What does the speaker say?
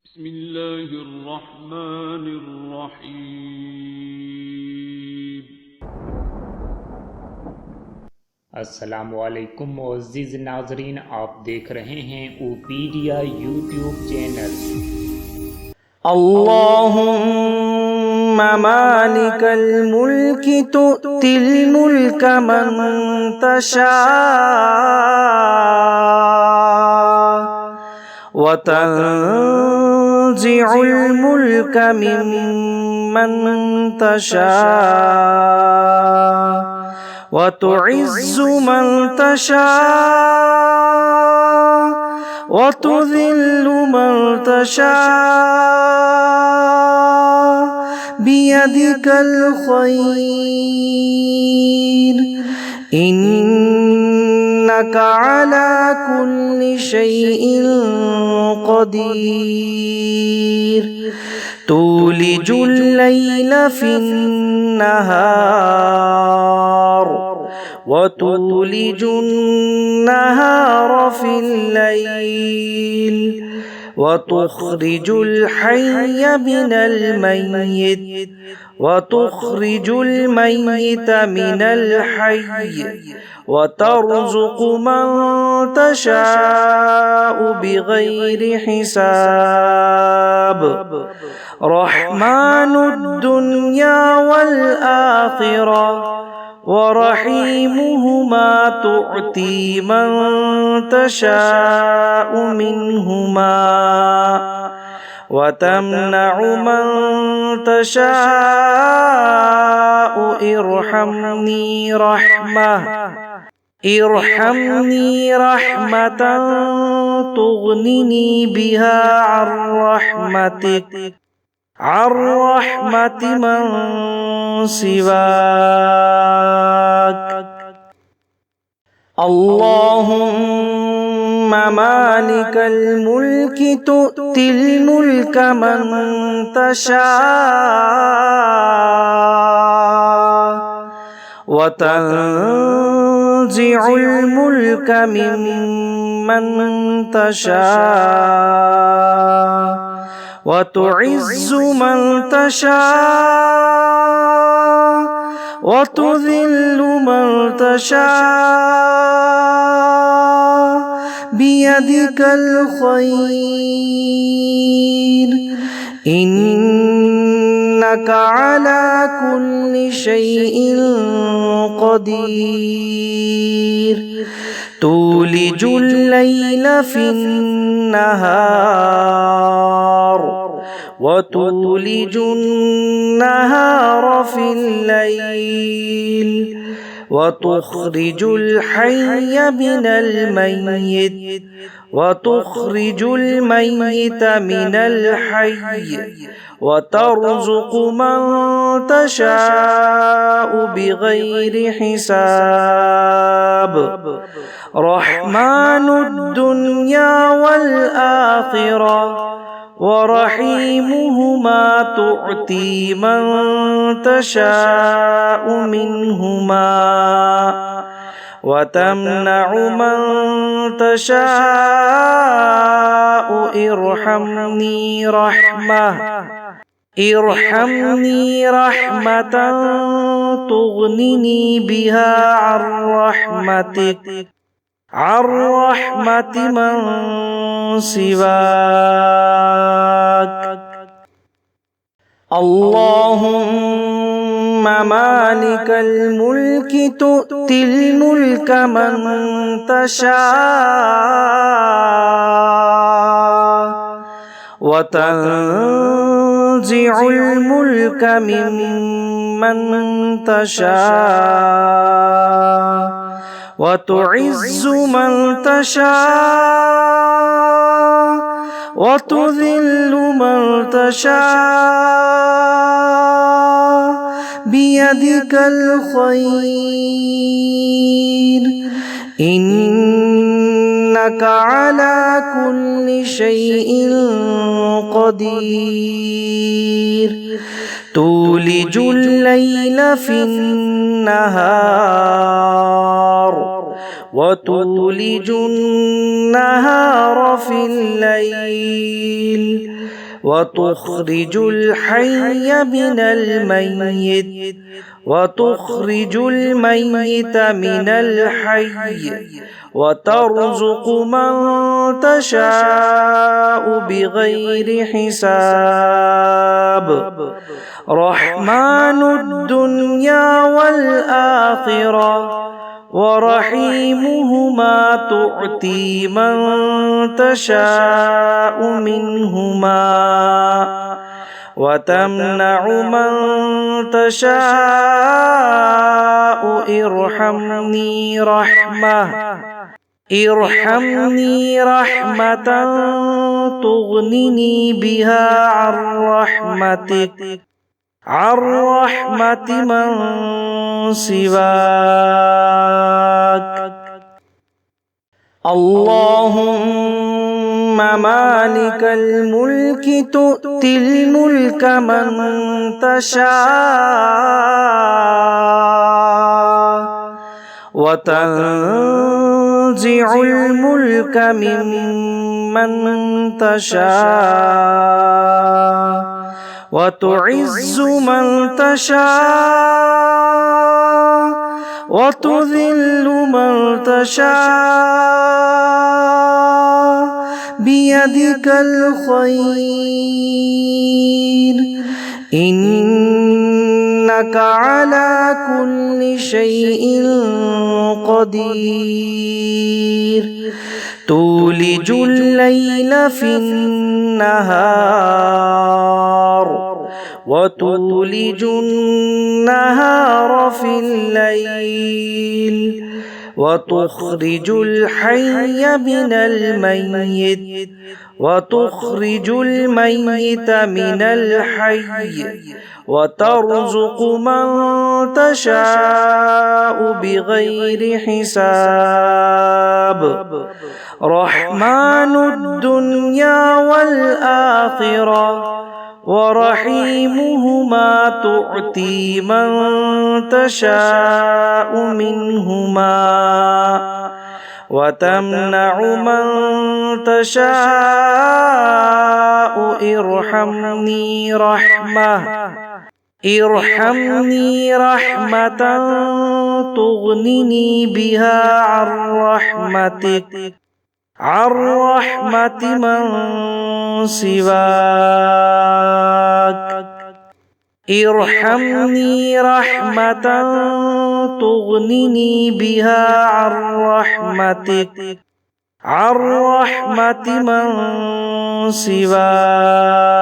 بسم الله الرحمن الرحيم। अस्सलामुअलैकुम मुअज़्ज़िज़ नाज़रीन, आप देख रहे हैं ओपीडिया यूट्यूब चैनल। اللهم مالك الملك تؤتي الملك من تشاء وتنزع الملك ممن تشاء وتعز من تشاء وتذل من تشاء بيدك الخير إنك على كل شيء قدير تولج الليل في النهار وتولج النهار في الليل وتخرج الحي من الميت وتخرج الميت من الحي وترزق من تشاء بغير حساب رحمن الدنيا والآخرة ورحيمهما تؤتي من تشاء منهما وتمنع من تشاء ارحمني رحمة تغنني بها عن رحمة من سواك اللهم مالك الملك تؤتي الملك من تشاء وتنزع الملك ممن تشاء وتعز من تشاء وتذل من تشاء بيدك الخير إنك على كل شيء قدير تولج الليل في النهار وتولج النهار في الليل وتخرج الحي من الميت وتخرج الميت من الحي وترزق من تشاء بغير حساب رحمن الدنيا والآخرة ورحيمهما تؤتي من تشاء منهما وتمنع من تشاء ارحمني رحمة تغنني بها عن رحمة من سواك اللهم مالك الملك تؤتي الملك من تشاء وتنزع الملك ممن تشاء وتعز من تشاء وتذل من تشاء بيدك الخير إنك على كل شيء قدير تولج الليل في النهار وتولج النهار في الليل وتخرج الحي من الميت وتخرج الميت من الحي وترزق من تشاء بغير حساب رحمن الدنيا والآخرة ورحيمهما تؤتي من تشاء منهما وتمنع من تشاء ارحمني رحمة تغنني بها عن رحمة من سواك اللهم مالك الملك تؤتي الملك من تشاء وتنزع الملك ممن تشاء وتعز من تشاء وتذل من تشاء بيدك الخير إنك على كل شيء قدير تولج الليل في النهار وتولج النهار في الليل وتخرج الحي من الميت وتخرج الميت من الحي وترزق من تشاء بغير حساب رحمن الدنيا والآخرة ورحيمهما تؤتي من تشاء منهما وتمنع من تشاء ارحمني رحمة تغنني بها عن رحمة من سواك ارحمني رحمة تغنني بها عن رحمة من سواك